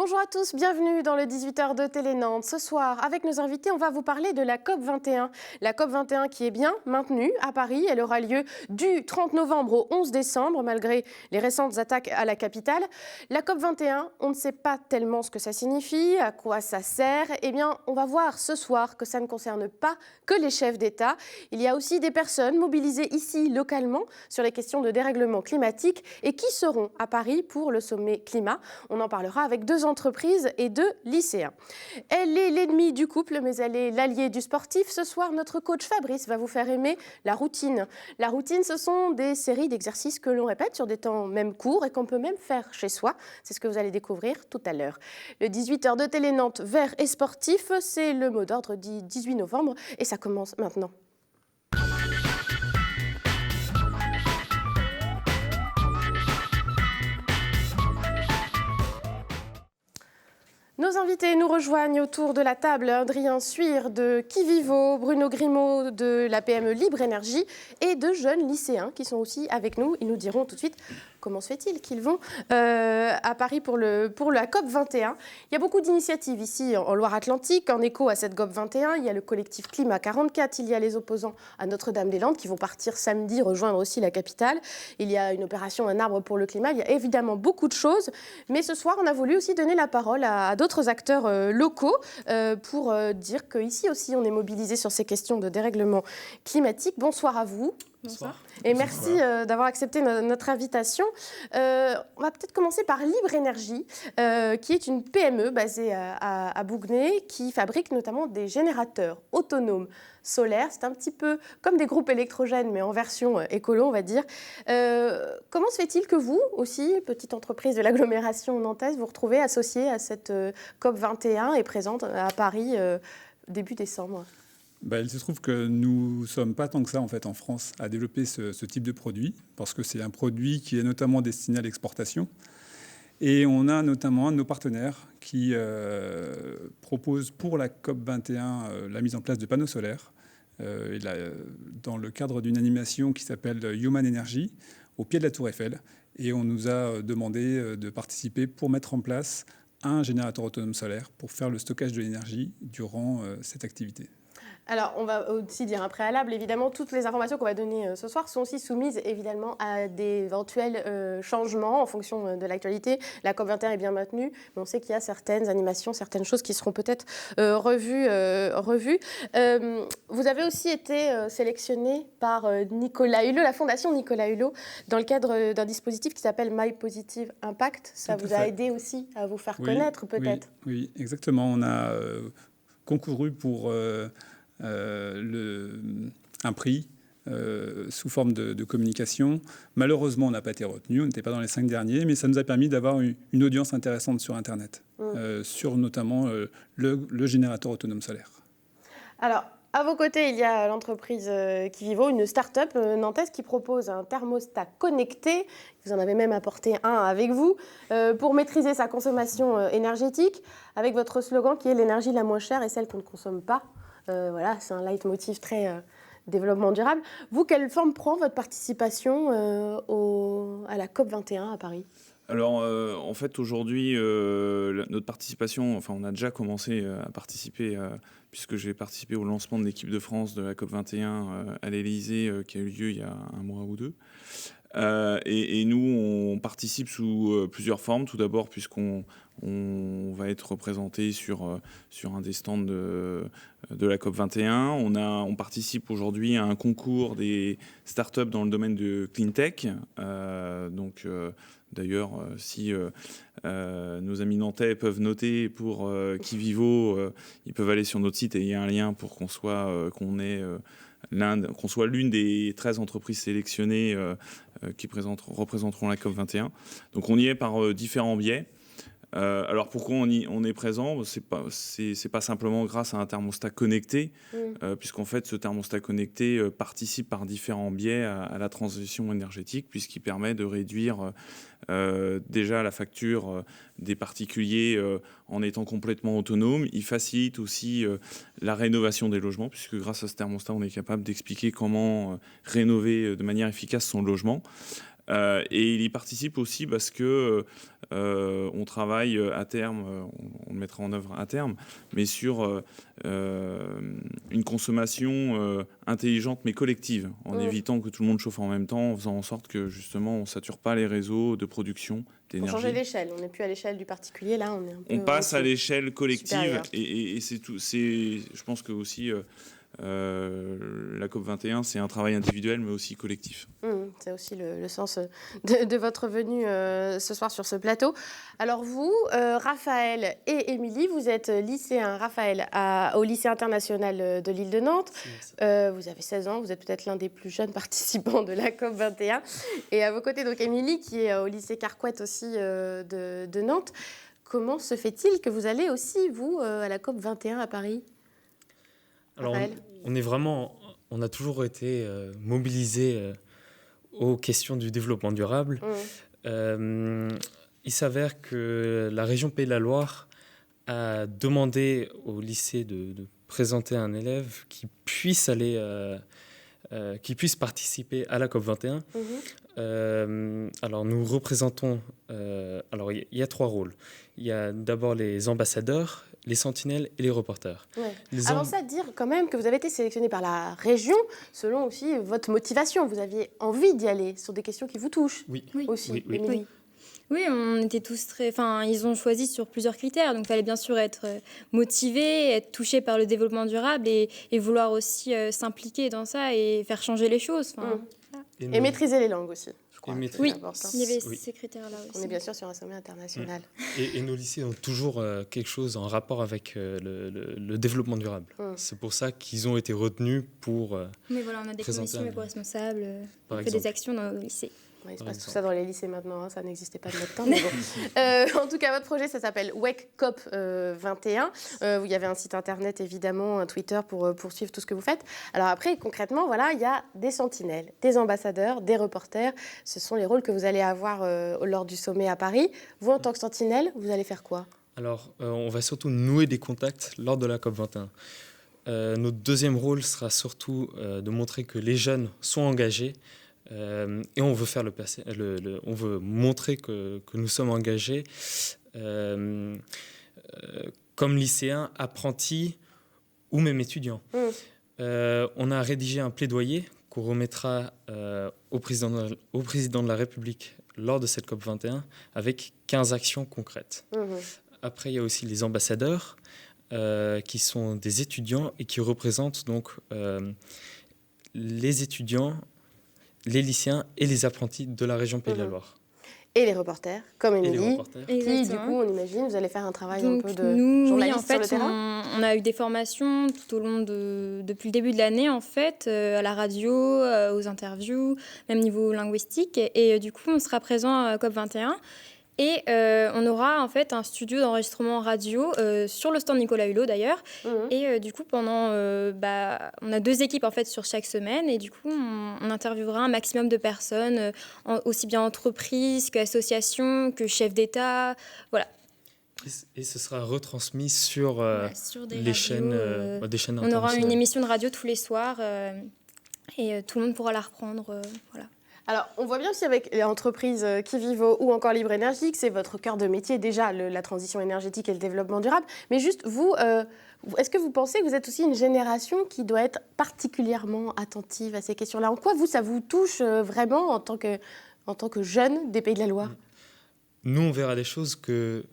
Bonjour à tous, bienvenue dans le 18h de Télé Nantes. Ce soir, avec nos invités, on va vous parler de la COP21. La COP21 qui est bien maintenue à Paris. Elle aura lieu du 30 novembre au 11 décembre, malgré les récentes attaques à la capitale. La COP21, on ne sait pas tellement ce que ça signifie, à quoi ça sert. Eh bien, on va voir ce soir que ça ne concerne pas que les chefs d'État. Il y a aussi des personnes mobilisées ici, localement, sur les questions de dérèglement climatique et qui seront à Paris pour le sommet climat. On en parlera avec deux entreprises et deux lycéens. Elle est l'ennemie du couple, mais elle est l'allié du sportif. Ce soir, notre coach Fabrice va vous faire aimer la routine. La routine, ce sont des séries d'exercices que l'on répète sur des temps même courts et qu'on peut même faire chez soi. C'est ce que vous allez découvrir tout à l'heure. Le 18h de Télé Nantes, vert et sportif, c'est le mot d'ordre du 18 novembre et ça commence maintenant. Nos invités nous rejoignent autour de la table. Adrien Suire de Kivivo, Bruno Grimaud de la PME Libre Énergie et de jeunes lycéens qui sont aussi avec nous. Ils nous diront tout de suite comment se fait-il qu'ils vont à Paris pour la COP21. Il y a beaucoup d'initiatives ici en Loire-Atlantique. En écho à cette COP21, il y a le collectif Climat 44, il y a les opposants à Notre-Dame-des-Landes qui vont partir samedi rejoindre aussi la capitale. Il y a une opération Un arbre pour le climat. Il y a évidemment beaucoup de choses. Mais ce soir, on a voulu aussi donner la parole à d'autres acteurs locaux pour dire qu'ici aussi, on est mobilisé sur ces questions de dérèglement climatique. Bonsoir à vous. Bonsoir. Et merci d'avoir accepté notre invitation. On va peut-être commencer par Libre Énergie, qui est une PME basée à Bougnay, qui fabrique notamment des générateurs autonomes solaires. C'est un petit peu comme des groupes électrogènes, mais en version écolo, on va dire. Comment se fait-il que vous, aussi, petite entreprise de l'agglomération nantaise, vous retrouvez associée à cette COP21 et présente à Paris début décembre ? Il se trouve que nous ne sommes pas tant que ça en fait en France à développer ce type de produit, parce que c'est un produit qui est notamment destiné à l'exportation. Et on a notamment un de nos partenaires qui propose pour la COP21 la mise en place de panneaux solaires. Dans le cadre d'une animation qui s'appelle Human Energy, au pied de la Tour Eiffel. Et on nous a demandé de participer pour mettre en place un générateur autonome solaire pour faire le stockage de l'énergie durant cette activité. Alors, on va aussi dire un préalable. Évidemment, toutes les informations qu'on va donner ce soir sont aussi soumises évidemment à d'éventuels changements en fonction de l'actualité. La COP21 est bien maintenue, mais on sait qu'il y a certaines animations, certaines choses qui seront peut-être revues. Vous avez aussi été sélectionné par Nicolas Hulot, la Fondation Nicolas Hulot, dans le cadre d'un dispositif qui s'appelle My Positive Impact. Ça vous a aidé aussi à vous faire connaître peut-être ? Oui, exactement. On a concouru pour un prix sous forme de communication. Malheureusement, on n'a pas été retenu, on n'était pas dans les 5 derniers, mais ça nous a permis d'avoir une audience intéressante sur Internet, sur notamment le générateur autonome solaire. Alors, à vos côtés, il y a l'entreprise Kivivo, une start-up nantaise qui propose un thermostat connecté. Vous en avez même apporté un avec vous pour maîtriser sa consommation énergétique, avec votre slogan qui est l'énergie la moins chère et celle qu'on ne consomme pas. Voilà, c'est un leitmotiv très développement durable. Vous, quelle forme prend votre participation à la COP21 à Paris ? Alors, en fait, aujourd'hui, notre participation, enfin, on a déjà commencé à participer, puisque j'ai participé au lancement de l'équipe de France de la COP21 à l'Élysée, qui a eu lieu il y a un mois ou deux. Et nous, on participe sous plusieurs formes. Tout d'abord, puisqu'on va être représenté sur un des stands de la COP21. On participe aujourd'hui à un concours des startups dans le domaine de clean tech. D'ailleurs, si nos amis nantais peuvent noter pour Kivivo, ils peuvent aller sur notre site et il y a un lien pour qu'on soit l'une des 13 entreprises sélectionnées qui représenteront la COP21. Donc on y est par différents biais. Alors pourquoi on est présent ? C'est pas simplement grâce à un thermostat connecté, puisqu'en fait ce thermostat connecté participe par différents biais à la transition énergétique, puisqu'il permet de réduire déjà la facture des particuliers en étant complètement autonome. Il facilite aussi la rénovation des logements, puisque grâce à ce thermostat on est capable d'expliquer comment rénover de manière efficace son logement. Et il y participe aussi parce que on travaille à terme, on le mettra en œuvre à terme, mais sur une consommation intelligente mais collective, en évitant que tout le monde chauffe en même temps, en faisant en sorte que justement on ne sature pas les réseaux de production d'énergie. Pour changer d'échelle, on n'est plus à l'échelle du particulier, là on est un peu... On passe à l'échelle collective supérieure. et c'est tout. Je pense que aussi la COP21, c'est un travail individuel mais aussi collectif. C'est aussi le sens de votre venue ce soir sur ce plateau. Alors vous, Raphaël et Émilie, vous êtes lycéen, Raphaël, au lycée international de l'île de Nantes. Vous avez 16 ans, vous êtes peut-être l'un des plus jeunes participants de la COP21. Et à vos côtés, donc Émilie, qui est au lycée Carquette aussi de Nantes. Comment se fait-il que vous allez aussi, vous, à la COP21 à Paris? Alors, on a toujours été mobilisés aux questions du développement durable. Il s'avère que la région Pays de la Loire a demandé au lycée de présenter un élève qui puisse participer à la COP21. Alors, nous représentons... alors, il y a 3 rôles. Il y a d'abord les ambassadeurs, les sentinelles et les reporters. Ouais. Avant ça, dire quand même que vous avez été sélectionné par la région selon aussi votre motivation. Vous aviez envie d'y aller sur des questions qui vous touchent. Oui. Aussi, oui. Émilie. Oui, on était tous ils ont choisi sur plusieurs critères. Donc, il fallait bien sûr être motivé, être touché par le développement durable et vouloir aussi s'impliquer dans ça et faire changer les choses. Et maîtriser les langues aussi. Oui, il y avait ces critères-là aussi. On est bien sûr sur un sommet international. Et nos lycées ont toujours quelque chose en rapport avec le développement durable. C'est pour ça qu'ils ont été retenus pour Mais voilà, on a des commissions éco-responsables, on fait des actions dans nos lycées. Il se passe tout ça dans les lycées maintenant, ça n'existait pas de notre temps. Mais bon. En tout cas, votre projet, ça s'appelle Wake COP 21. Il y avait un site internet, évidemment, un Twitter pour suivre tout ce que vous faites. Alors après, concrètement, voilà, il y a des sentinelles, des ambassadeurs, des reporters. Ce sont les rôles que vous allez avoir lors du sommet à Paris. Vous, en tant que sentinelle, vous allez faire quoi? Alors, on va surtout nouer des contacts lors de la COP 21. Notre deuxième rôle sera surtout de montrer que les jeunes sont engagés. Et on veut faire on veut montrer que nous sommes engagés comme lycéens, apprentis ou même étudiants. On a rédigé un plaidoyer qu'on remettra au président de la République lors de cette COP21 avec 15 actions concrètes. Après, il y a aussi les ambassadeurs qui sont des étudiants et qui représentent donc les étudiants, les lycéens et les apprentis de la région Pays de la Loire. Et les reporters, comme Émilie, qui, du coup, on imagine, vous allez faire un travail un peu de journaliste sur le terrain. On a eu des formations tout au long depuis le début de l'année, en fait, à la radio, aux interviews, même niveau linguistique. Et du coup, on sera présent à COP21. Et on aura en fait un studio d'enregistrement radio sur le stand Nicolas Hulot d'ailleurs. Et du coup, on a 2 équipes en fait sur chaque semaine. Et du coup, on interviewera un maximum de personnes, aussi bien entreprises qu'associations, que chefs d'État. Voilà. Et ce sera retransmis sur les chaînes, des chaînes internationales. On aura une émission de radio tous les soirs et tout le monde pourra la reprendre. Voilà. Alors, on voit bien aussi avec les entreprises Kivivo ou encore Libre Énergie que c'est votre cœur de métier déjà, la transition énergétique et le développement durable. Mais juste, vous, est-ce que vous pensez que vous êtes aussi une génération qui doit être particulièrement attentive à ces questions-là? En quoi, ça vous touche vraiment en tant que jeune des Pays de la Loire? Nous, on verra des choses il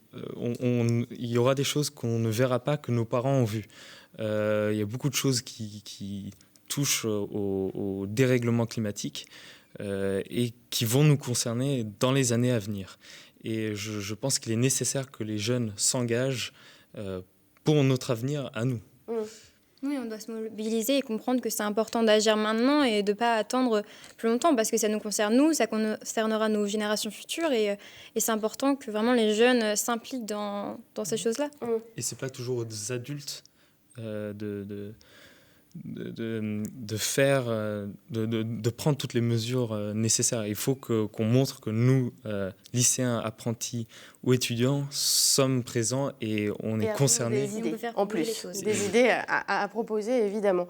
y aura des choses qu'on ne verra pas, que nos parents ont vues. Il y a beaucoup de choses qui touchent au dérèglement climatique. Et qui vont nous concerner dans les années à venir. Et je pense qu'il est nécessaire que les jeunes s'engagent pour notre avenir à nous. Oui, on doit se mobiliser et comprendre que c'est important d'agir maintenant et de ne pas attendre plus longtemps parce que ça nous concerne nous, ça concernera nos générations futures et c'est important que vraiment les jeunes s'impliquent dans ces choses-là. Et ce n'est pas toujours aux adultes de prendre toutes les mesures nécessaires. Il faut qu'on montre que nous, lycéens, apprentis ou étudiants, sommes présents et on est concernés. Des idées, On peut faire en bouger plus, les choses. des idées à proposer, évidemment.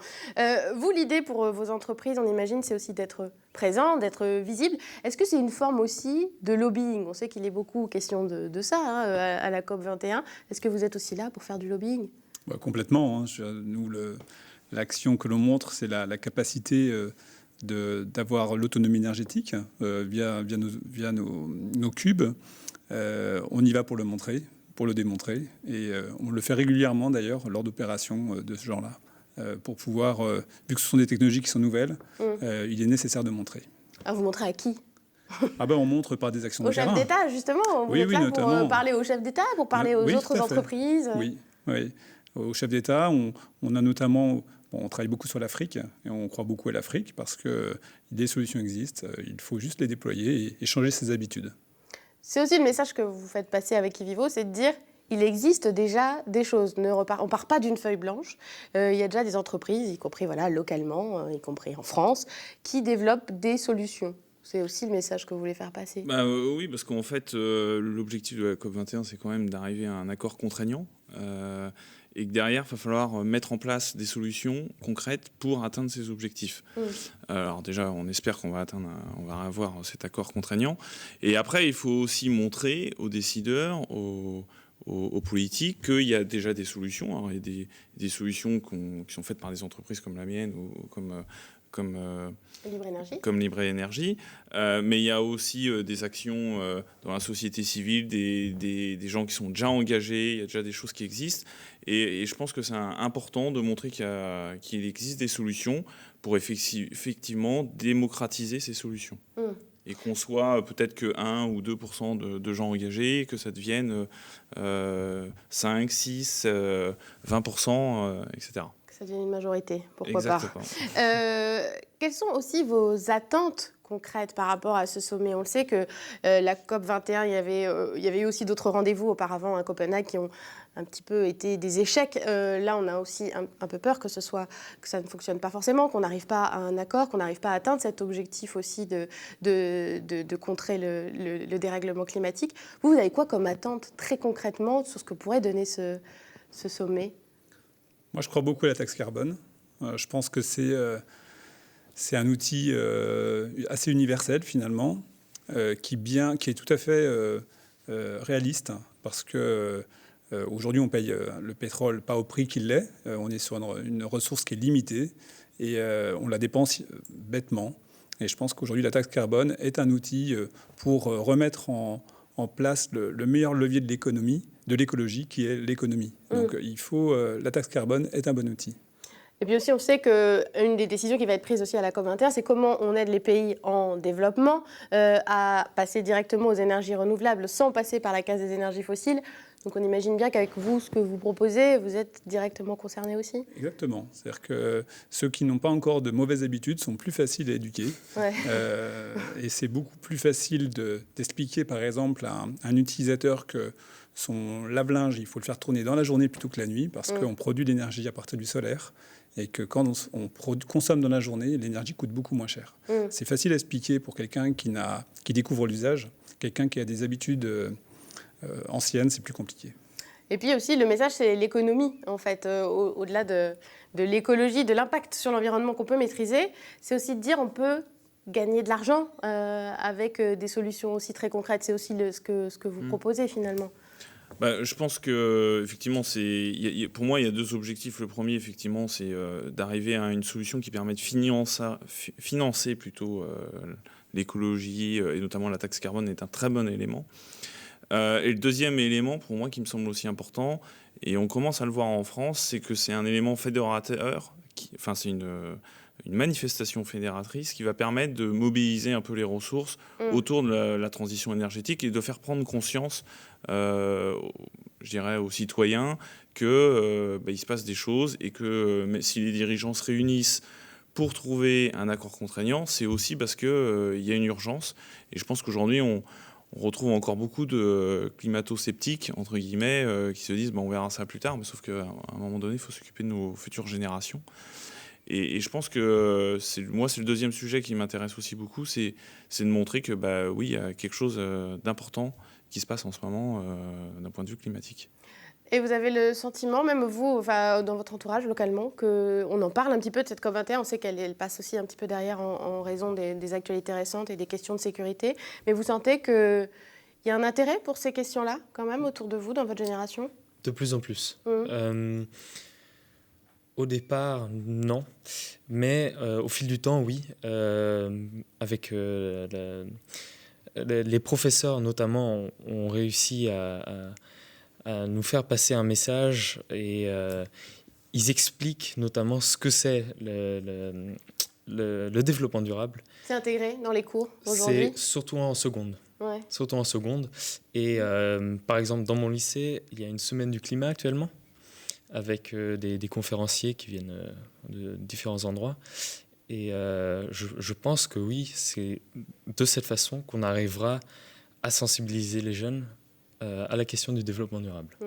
Vous, l'idée pour vos entreprises, on imagine, c'est aussi d'être présent, d'être visible. Est-ce que c'est une forme aussi de lobbying? On sait qu'il est beaucoup question de ça à la COP21. Est-ce que vous êtes aussi là pour faire du lobbying? Complètement. Nous, l'action que l'on montre, c'est la capacité d'avoir l'autonomie énergétique via nos cubes. On y va pour le montrer, pour le démontrer. Et on le fait régulièrement, d'ailleurs, lors d'opérations de ce genre-là. Pour pouvoir, vu que ce sont des technologies qui sont nouvelles, il est nécessaire de montrer. Vous montrez à qui? On montre par des actions de terrain. Au chef d'État, justement. Vous êtes là notamment. pour parler au chef d'État, pour parler aux autres entreprises. Oui. Au chef d'État, on a notamment... on travaille beaucoup sur l'Afrique et on croit beaucoup à l'Afrique parce que des solutions existent. Il faut juste les déployer et changer ses habitudes. C'est aussi le message que vous faites passer avec Ivivo, c'est de dire il existe déjà des choses. On ne part pas d'une feuille blanche. Il y a déjà des entreprises, y compris localement, y compris en France, qui développent des solutions. C'est aussi le message que vous voulez faire passer. Oui, parce qu'en fait, l'objectif de la COP21, c'est quand même d'arriver à un accord contraignant. Et que derrière, il va falloir mettre en place des solutions concrètes pour atteindre ces objectifs. Alors déjà, on espère qu'on va avoir cet accord contraignant. Et après, il faut aussi montrer aux décideurs, aux politiques, qu'il y a déjà des solutions. Alors, il y a des solutions qui sont faites par des entreprises comme la mienne ou comme Libre Énergie, mais il y a aussi des actions dans la société civile, des gens qui sont déjà engagés, il y a déjà des choses qui existent, et je pense que c'est important de montrer qu'il existe des solutions pour effectivement démocratiser ces solutions. Et qu'on soit peut-être que 1 ou 2% de gens engagés, que ça devienne 5, 6, 20%, etc. Ça devient une majorité, pourquoi Exactement. pas. Quelles sont aussi vos attentes concrètes par rapport à ce sommet? On le sait que la COP21, il y avait eu aussi d'autres rendez-vous auparavant à Copenhague qui ont un petit peu été des échecs. Là, on a aussi un peu peur que ça ne fonctionne pas forcément, qu'on n'arrive pas à un accord, qu'on n'arrive pas à atteindre cet objectif aussi de contrer le dérèglement climatique. Vous avez quoi comme attente très concrètement sur ce que pourrait donner ce sommet? Moi, je crois beaucoup à la taxe carbone. Je pense que c'est un outil assez universel, finalement, qui est tout à fait réaliste, parce que aujourd'hui, on paye le pétrole pas au prix qu'il l'est. On est sur une ressource qui est limitée et on la dépense bêtement. Et je pense qu'aujourd'hui, la taxe carbone est un outil pour remettre en place le meilleur levier de l'écologie, qui est l'économie. Donc, la taxe carbone est un bon outil. Et puis aussi, on sait qu'une des décisions qui va être prise aussi à la COP21, c'est comment on aide les pays en développement à passer directement aux énergies renouvelables sans passer par la case des énergies fossiles. Donc on imagine bien qu'avec vous, ce que vous proposez, vous êtes directement concernés aussi. Exactement. C'est-à-dire que ceux qui n'ont pas encore de mauvaises habitudes sont plus faciles à éduquer. Ouais. Et c'est beaucoup plus facile d'expliquer, par exemple, à un utilisateur que son lave-linge, il faut le faire tourner dans la journée plutôt que la nuit, parce qu'on produit de l'énergie à partir du solaire. Et que quand on consomme dans la journée, l'énergie coûte beaucoup moins cher. C'est facile à expliquer pour quelqu'un qui découvre l'usage. Quelqu'un qui a des habitudes anciennes, c'est plus compliqué. Et puis aussi, le message, c'est l'économie, en fait. Au-delà de l'écologie, de l'impact sur l'environnement qu'on peut maîtriser, c'est aussi de dire on peut gagner de l'argent avec des solutions aussi très concrètes. C'est aussi ce que vous proposez, finalement. Je pense que effectivement, pour moi, il y a deux objectifs. Le premier, effectivement, c'est d'arriver à une solution qui permet de financer plutôt l'écologie et notamment la taxe carbone est un très bon élément. Et le deuxième élément, pour moi, qui me semble aussi important, et on commence à le voir en France, c'est que c'est un élément fédérateur. C'est une manifestation fédératrice qui va permettre de mobiliser un peu les ressources autour de la transition énergétique et de faire prendre conscience, je dirais, aux citoyens que il se passe des choses et que si les dirigeants se réunissent pour trouver un accord contraignant, c'est aussi parce qu'il y a une urgence. Et je pense qu'aujourd'hui, on retrouve encore beaucoup de climato-sceptiques, entre guillemets, qui se disent on verra ça plus tard, mais sauf qu'à un moment donné, il faut s'occuper de nos futures générations. Et je pense que moi, c'est le deuxième sujet qui m'intéresse aussi beaucoup, c'est de montrer que, oui, il y a quelque chose d'important qui se passe en ce moment d'un point de vue climatique. Et vous avez le sentiment, même vous, dans votre entourage localement, qu'on en parle un petit peu de cette COP21. On sait qu'elle passe aussi un petit peu derrière en raison des actualités récentes et des questions de sécurité. Mais vous sentez qu'il y a un intérêt pour ces questions-là, quand même, autour de vous, dans votre génération ? De plus en plus. Au départ, non. Mais au fil du temps, oui. Avec les professeurs, notamment, ont réussi à nous faire passer un message et ils expliquent notamment ce que c'est le développement durable. C'est intégré dans les cours aujourd'hui ? C'est surtout en seconde. Ouais. Surtout en seconde. Et par exemple, dans mon lycée, il y a une semaine du climat actuellement, avec des conférenciers qui viennent de différents endroits. Et je pense que oui, c'est de cette façon qu'on arrivera à sensibiliser les jeunes à la question du développement durable.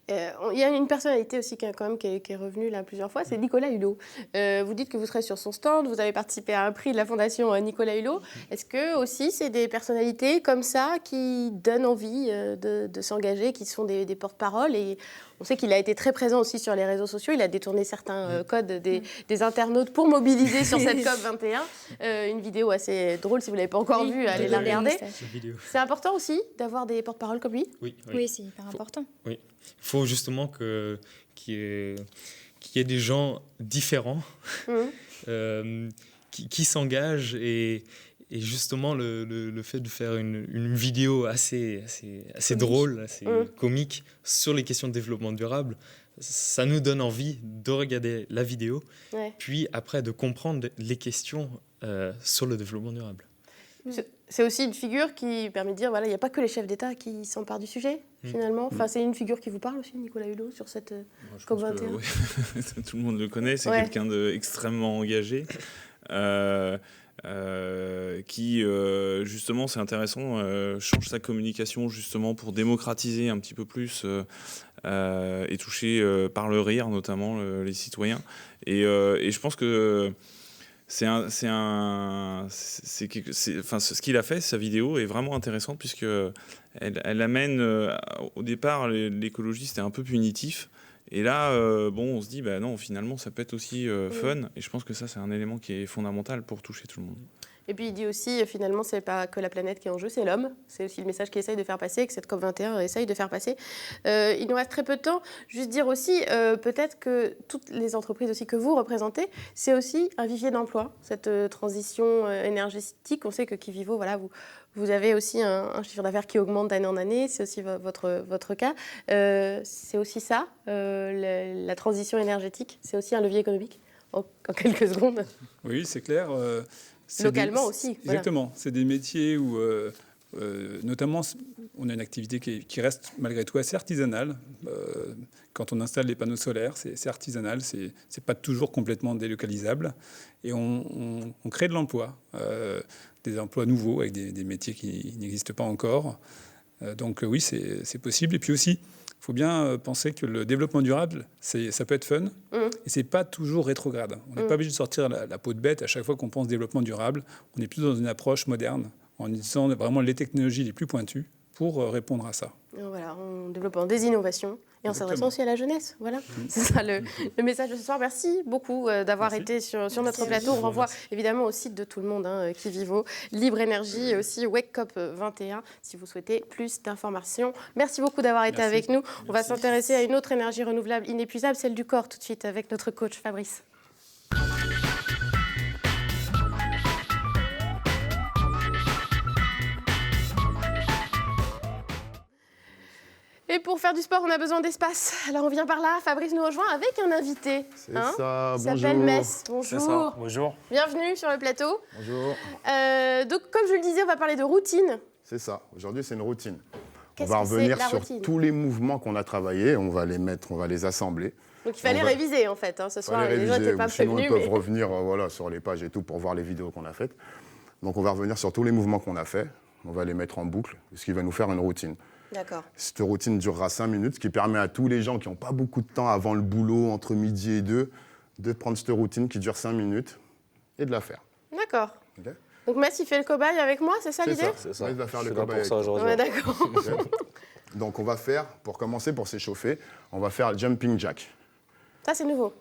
Il y a une personnalité aussi qui est revenue là plusieurs fois, c'est Nicolas Hulot. Vous dites que vous serez sur son stand, vous avez participé à un prix de la Fondation Nicolas Hulot. Est-ce que aussi c'est des personnalités comme ça qui donnent envie de s'engager, qui sont des porte-parole? Et on sait qu'il a été très présent aussi sur les réseaux sociaux, il a détourné certains codes des internautes pour mobiliser sur cette COP21. Une vidéo assez drôle, si vous ne l'avez pas encore vue, allez la regarder. C'est important aussi d'avoir des porte-paroles comme lui? Oui, c'est hyper important. Oui. Il faut justement qu'il y ait des gens différents qui s'engagent et justement le fait de faire une vidéo assez drôle, assez comique sur les questions de développement durable, ça nous donne envie de regarder la vidéo, puis après de comprendre les questions sur le développement durable. C'est aussi une figure qui permet de dire, voilà, il n'y a pas que les chefs d'État qui s'emparent du sujet, finalement. Enfin, c'est une figure qui vous parle aussi, Nicolas Hulot, sur cette COP21. Tout le monde le connaît, c'est quelqu'un d'extrêmement engagé. Qui, justement, c'est intéressant, change sa communication justement pour démocratiser un petit peu plus et toucher par le rire, notamment les citoyens. Et je pense que ce qu'il a fait, sa vidéo est vraiment intéressante puisque elle amène, au départ, l'écologie c'était un peu punitif. Et là, on se dit, non, finalement, ça peut être aussi fun. Et je pense que ça, c'est un élément qui est fondamental pour toucher tout le monde. Et puis, il dit aussi, finalement, c'est pas que la planète qui est en jeu, c'est l'homme. C'est aussi le message qu'il essaye de faire passer, que cette COP21 essaye de faire passer. Il nous reste très peu de temps. Juste dire aussi, peut-être que toutes les entreprises aussi que vous représentez, c'est aussi un vivier d'emploi, cette transition énergétique. On sait que Kivivo, voilà, vous avez aussi un chiffre d'affaires qui augmente d'année en année, c'est aussi votre cas. C'est aussi ça, la transition énergétique, c'est aussi un levier économique, en quelques secondes. Oui, c'est clair. Localement aussi. Exactement, voilà. C'est des métiers où, notamment, on a une activité qui reste malgré tout assez artisanale. Quand on installe les panneaux solaires, c'est artisanal, c'est pas toujours complètement délocalisable. Et on crée de l'emploi. Des emplois nouveaux avec des métiers qui n'existent pas encore. Donc oui, c'est possible. Et puis aussi, il faut bien penser que le développement durable, ça peut être fun, et c'est pas toujours rétrograde. On n'est pas obligé de sortir la peau de bête à chaque fois qu'on pense développement durable. On est plus dans une approche moderne, en utilisant vraiment les technologies les plus pointues pour répondre à ça. Voilà, en développant des innovations et en s'adressant aussi à la jeunesse. Voilà, c'est ça le message de ce soir. Merci beaucoup d'avoir été sur notre plateau. On renvoie évidemment au site de tout le monde, Kivivo, Libre Énergie et aussi Wake Up 21 si vous souhaitez plus d'informations. Merci beaucoup d'avoir été avec nous. On va s'intéresser à une autre énergie renouvelable inépuisable, celle du corps, tout de suite avec notre coach Fabrice. Et pour faire du sport, on a besoin d'espace. Alors on vient par là. Fabrice nous rejoint avec un invité. C'est ça, bonjour. Il s'appelle Mess. Bonjour. Ça. Bonjour. Bienvenue sur le plateau. Bonjour. Donc comme je le disais, on va parler de routine. C'est ça. Aujourd'hui, c'est une routine. On Qu'est-ce va que c'est, revenir la sur routine ? tous les mouvements qu'on a travaillés. On va les assembler. Donc il fallait réviser en fait. Ce soir, les gens n'étaient pas sinon, prévenus. ils peuvent revenir sur les pages et tout pour voir les vidéos qu'on a faites. Donc on va revenir sur tous les mouvements qu'on a faits. On va les mettre en boucle, ce qui va nous faire une routine. D'accord. Cette routine durera 5 minutes, ce qui permet à tous les gens qui n'ont pas beaucoup de temps avant le boulot, entre midi et 2, de prendre cette routine qui dure 5 minutes et de la faire. D'accord. Ok. Donc Metz, il fait le cobaye avec moi, c'est ça C'est l'idée? ça. C'est ça. Metz va faire Je le suis là cobaye pour ça avec toi. aujourd'hui. Ouais, d'accord. Ok. Donc on va faire, pour commencer, pour s'échauffer, on va faire le jumping jack. Ça, c'est nouveau.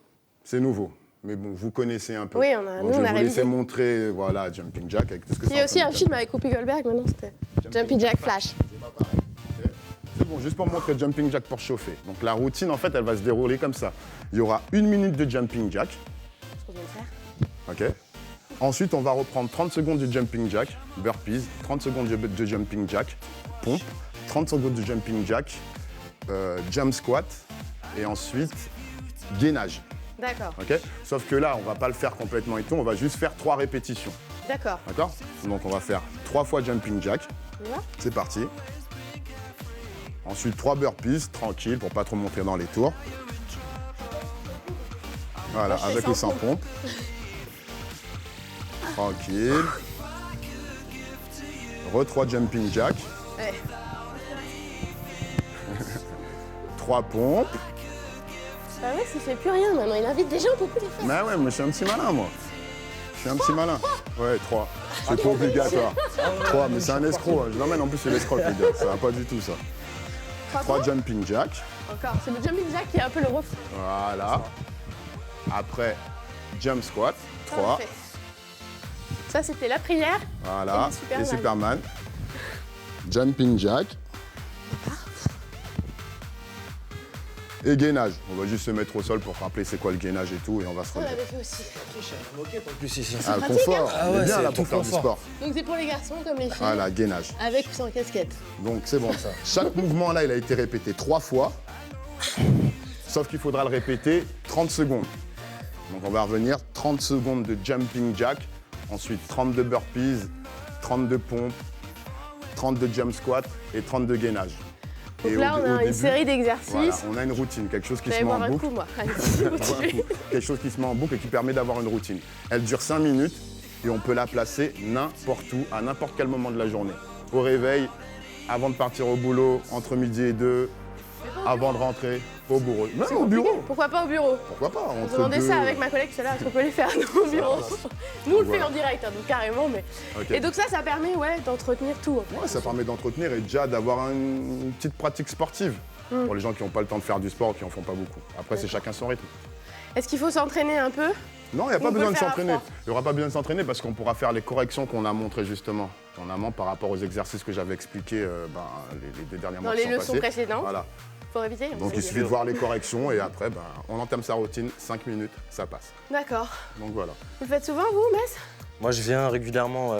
C'est nouveau, mais bon, vous connaissez un peu. Oui, Donc, nous, je on vais a vous révisé. laisser montrer, voilà, jumping jack avec tout ce que Il y a ça aussi un entraîne. film avec Whoopi Goldberg, maintenant, c'était Jumping Jack Flash. C'est pas pareil. Ok. C'est bon, juste pour montrer jumping jack pour chauffer. Donc la routine, en fait, elle va se dérouler comme ça. Il y aura 1 minute de jumping jack. Ce qu'on vient de faire. Ok. Ensuite, on va reprendre 30 secondes de jumping jack, burpees, 30 secondes de jumping jack, pompe, 30 secondes de jumping jack, jump squat, et ensuite gainage. D'accord, Ok. Sauf que là, on va pas le faire complètement et tout, on va juste faire 3 répétitions. d'accord. D'accord. Donc on va faire 3 fois jumping jack. On y va? C'est parti. Ensuite, 3 burpees, tranquille, pour pas trop monter dans les tours. Voilà, Moi, je fais avec sans ou sans pompe. Tranquille. 3 jumping jack. Ouais. 3 pompes. Bah ouais, il fait plus rien maintenant. Il invite des gens, on peut plus les faire. Mais ouais, mais je suis un petit malin, moi. Je suis un petit malin. Ouais, 3. C'est pas obligatoire. 3, mais c'est un escroc. Hein. Je l'emmène en plus, c'est l'escroc, les gars. Ça va pas du tout, ça. 3 jumping jack. Encore, c'est le Jumping Jack qui est un peu le refrain. Voilà. Après, jump squat. 3. Parfait. Ça, c'était la prière. Voilà. Et Et Superman. Superman. Jumping jack. Et gainage. On va juste se mettre au sol pour rappeler c'est quoi le gainage et tout, et on va se On relever. l'avait fait aussi. En plus ici. Ah, le pratique, confort. Ah On ouais, est bien c'est là tout pour faire du confort. sport. Donc c'est pour les garçons comme les filles. Voilà, gainage. Avec ou sans casquette. Donc c'est bon ça. Chaque mouvement là, il a été répété 3 fois. Sauf qu'il faudra le répéter 30 secondes. Donc on va revenir 30 secondes de jumping jack, ensuite 30 de burpees, 30 de pompes, 30 de jump squat et 30 de gainage. Donc Et là, au on a une début, série d'exercices. Voilà, on a une routine, quelque chose qui Je se vais met boire en un boucle. coup, moi. Allez, Boire un continue. coup. Quelque chose qui se met en boucle et qui permet d'avoir une routine. Elle dure 5 minutes et on peut la placer n'importe où, à n'importe quel moment de la journée. Au réveil, avant de partir au boulot, entre midi et 2, avant de rentrer au bureau. Même au bureau, Pourquoi pas au bureau? pourquoi pas. On se entre demandait deux. ça avec ma collègue tout à l'heure, est-ce qu'on peut les faire nous, au bureau? Nous, on le fait Voilà. en direct, hein, donc carrément. Mais... Ok. Et donc ça permet d'entretenir tout. En fait. Ouais, ça permet d'entretenir et déjà d'avoir une petite pratique sportive. Pour les gens qui n'ont pas le temps de faire du sport, qui n'en font pas beaucoup. Après, c'est chacun son rythme. Est-ce qu'il faut s'entraîner un peu? Non, il n'y a On pas peut besoin le de faire à s'entraîner. froid. Il n'y aura pas besoin de s'entraîner parce qu'on pourra faire les corrections qu'on a montrées justement en amont par rapport aux exercices que j'avais expliqués les 2 derniers mois Dans qui les sont leçons passés. précédentes. Voilà. Faut réviser. Donc il suffit de voir les corrections et après, on entame sa routine, 5 minutes, ça passe. D'accord. Donc voilà. Vous le faites souvent, vous, Metz? Moi, je viens régulièrement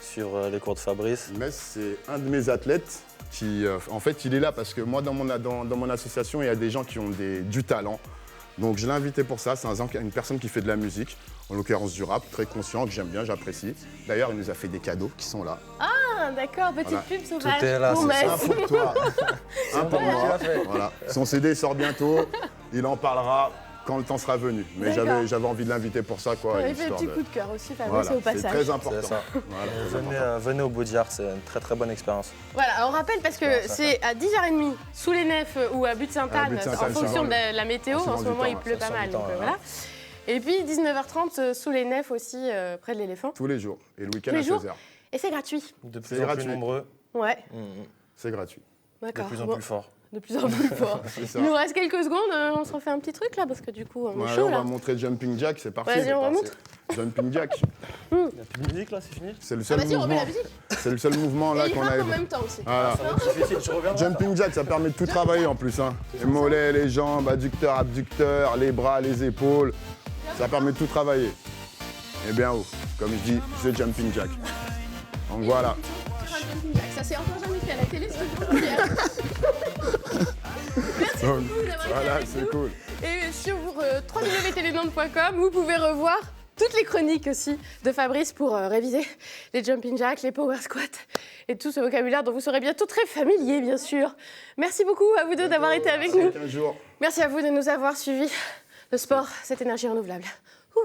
sur les cours de Fabrice. Metz, c'est un de mes athlètes qui, en fait, il est là parce que moi, dans mon association, il y a des gens qui ont du talent. Donc je l'ai invité pour ça. C'est une personne qui fait de la musique, en l'occurrence du rap, très conscient, que j'aime bien, j'apprécie. D'ailleurs, il nous a fait des cadeaux qui sont là. Ah, d'accord, petite Voilà. pub sauvage. Tout est là, pour c'est Metz. Un pour toi, un pour moi. Tu l'as fait. Voilà. Son CD sort bientôt. Il en parlera quand le temps sera venu. Mais D'accord. j'avais envie de l'inviter pour ça, quoi. On avait fait un histoire petit de- coup de cœur aussi, Fabrice, Voilà, au c'est passage. très important. C'est ça. Voilà, très important. Venez au Baudiard, c'est une très très bonne expérience. Voilà, on rappelle parce que Ouais, ça c'est à 10h30 sous les nefs ou à Butte-Sainte-Anne, en Butte-Sainte-Anne, fonction suivant de la météo. suivant En ce du moment, temps, il là. pleut pas Suivant mal. du temps, Donc, ouais. voilà. Et puis 19h30 sous les nefs aussi, près de l'éléphant. Tous les jours. Et le week-end Tous à les jours 16h. Et c'est gratuit. De C'est plus en gratuit. plus nombreux, Ouais, C'est gratuit. de d'accord. plus en Bon, plus fort. de plus en plus fort. C'est ça. Il nous reste quelques secondes, on se refait un petit truc là, parce que du coup, on est Ouais, chaud on là. va montrer jumping jack, c'est parti. Vas-y, on C'est remonte. parti. Jumping jack, Il n'y a plus de musique là, c'est fini. c'est le Ah, seul vas-y, on remet mouvement. la musique. C'est le seul mouvement là Et il qu'on rappe a. en même temps aussi. Voilà. Ça va être difficile, je reviendrai. Jumping jack, ça permet de tout travailler en plus. Hein. Les mollets, les jambes, adducteurs, abducteurs, les bras, les épaules. Ça permet de tout travailler. Et bien haut. Comme je dis, c'est jumping jack. Donc voilà. Ça s'est encore jamais fait à la télé, c'est une première. Merci Donc, beaucoup d'avoir été voilà, avec c'est nous. cool. Et sur www.telenantes.com, vous pouvez revoir toutes les chroniques aussi de Fabrice pour réviser les jumping jacks, les power squats et tout ce vocabulaire dont vous serez bientôt très familier, bien sûr. Merci beaucoup à vous deux d'avoir été avec nous. 15 jours. Merci à vous de nous avoir suivis. Le sport, cette énergie renouvelable. Ouh.